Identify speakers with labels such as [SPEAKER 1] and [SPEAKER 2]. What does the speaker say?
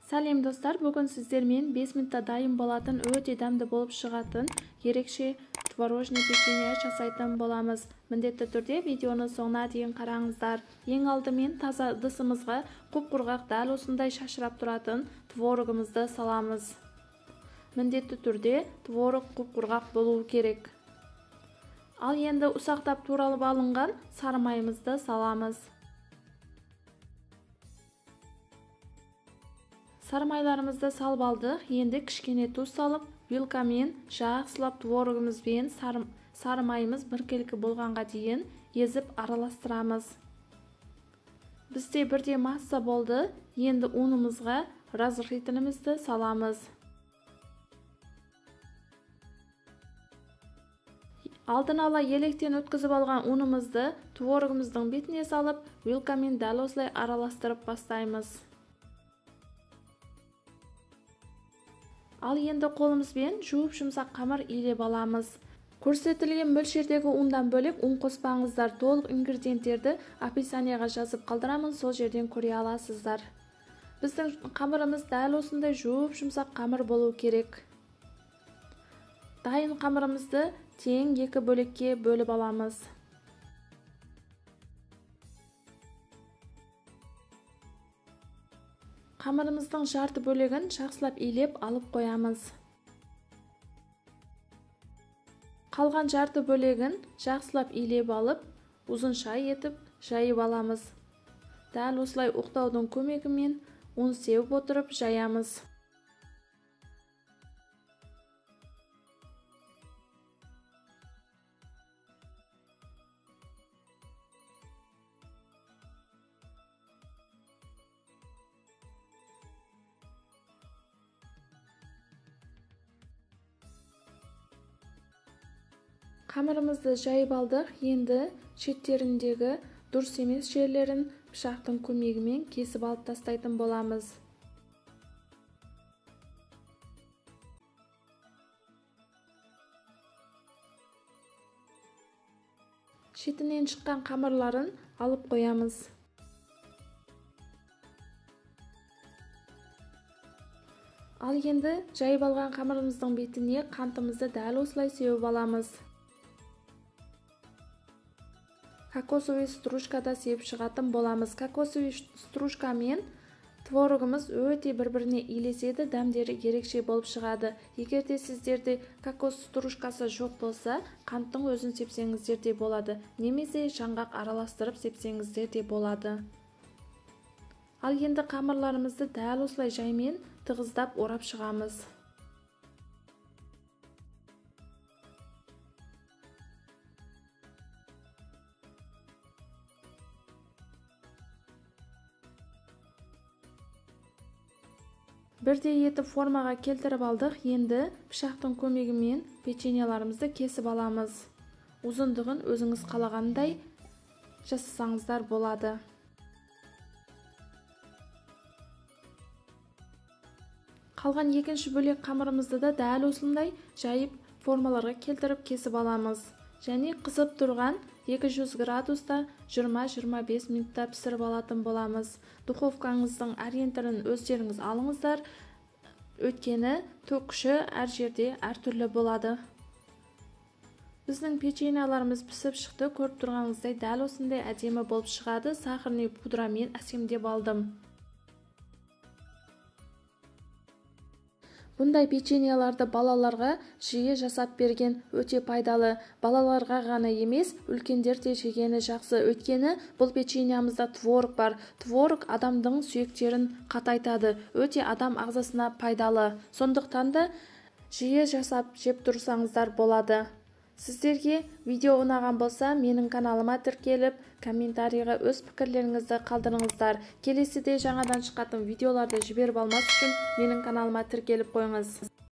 [SPEAKER 1] Сәлем достар, бүгін сіздермен 5 минутта дайын болатын өте дәмді болып шығатын ерекше творожный печенье жасайтын боламыз. Міндетті түрде видеоны соңына дейін қараңыздар. Ең алдымен таза ыдысымызға құп-құрғақ дәл осындай шашырап тұратын творогымызды саламыз. Міндетті түрде творог құп-құрғақ болуы керек. Ал енді ұсақтап туралып алынған сары майымызды саламыз. Сары майларымызды салып алдық. Енді кішкене тұз салып, вилкамен жақсылап творогымызбен сары майымыз біркелкі болғанға дейін езіп араластырамыз. Бізде бірде масса болды. Енді унымызға разрыхлителімізді саламыз. Алдын ала електен өткізіп алған унымызды творогымыздың бетіне салып, вилкамен дәл осылай араластырып бастаймыз. Ал енді қолымызбен жуып жұмсақ қамыр илеп аламыз. Көрсетілген мөлшердегі ундан бөлек un қоспаңыздар. Толық ингредиенттерді описанияға жазып қалдырамын, сол жерден көре аласыздар. Біздің қамырымыз дәл осындай жуып жұмсақ қамыр болу керек. Дайын қамырымызды тең 2 бөлікке бөліп аламыз. Қамырымыздың жарты бөлігін жақсылап илеп алып қоямыз. Қалған жарты бөлігін жақсылап илеп алып, ұзынша етіп жайып аламыз. Дәл осылай оқтаудың көмегімен un сеуіп отырып жаямыз. Қамырымызды жайып алдық. Енді шеттеріндегі дұрыс емес жерлерін пышақтың көмегімен кесіп алып тастайтын боламыз. Шетінен шыққан қамырларын алып қоямыз. Ал енді жайып алған қамырымыздың бетіне қантымызды дәл осылай сеуіп аламыз. Кокосовый стружкада сеуіп шығатын боламыз. Кокосовый стружка мен творогымыз өте бір-біріне үйлеседі, дәмдері ерекше болып шығады. Егер де сіздерде кокос стружкасы жоқ болса, қанттың өзін сепсеңіздер де болады. Немесе жаңғақ араластырып сепсеңіздер де болады. Ал енді қамырларымызды дәл осылай жаймен тығыздап орап шығамыз. Бірде етіп формаға келтіріп алдық. Енді пышақтың көмегімен печеньеларымызды кесіп аламыз. Ұзындығын өзіңіз қалағандай жасасаңыздар болады. Қалған екінші бөлек қамырымызды да дәл осындай жайып формаларға келтіріп кесіп аламыз. Және қызып тұрған 200 градуста 20-25 минутта пісіріп алатын боламыз. Духовкаңыздың ориентірін өздеріңіз алыңыздар. Өйткені ток күші әр жерде әртүрлі болады. Біздің печеньеларымыз пісіп шықты. Көріп тұрғаныңыздай дәл осындай әдемі болып шығады. Сахарный пудрамен әсемдеп алдым. Бұндай печеньеларды балаларға жиі жасап берген өте пайдалы. Балаларға ғана емес, үлкендер де жегені жақсы. Өйткені бұл печеньямызда творог бар. Творог адамдың сүйектерін қатайтады. Өте адам ағзасына пайдалы. Сондықтан да жиі жасап жеп тұрсаңыздар болады. Сіздерге видео ұнаған болса, менің каналыма тіркеліп, комментарийға өз пікірлеріңізді қалдырыңыздар. Келесіде жаңадан шыққан видеоларды жіберіп алмас үшін менің каналыма тіркеліп қойыңыз.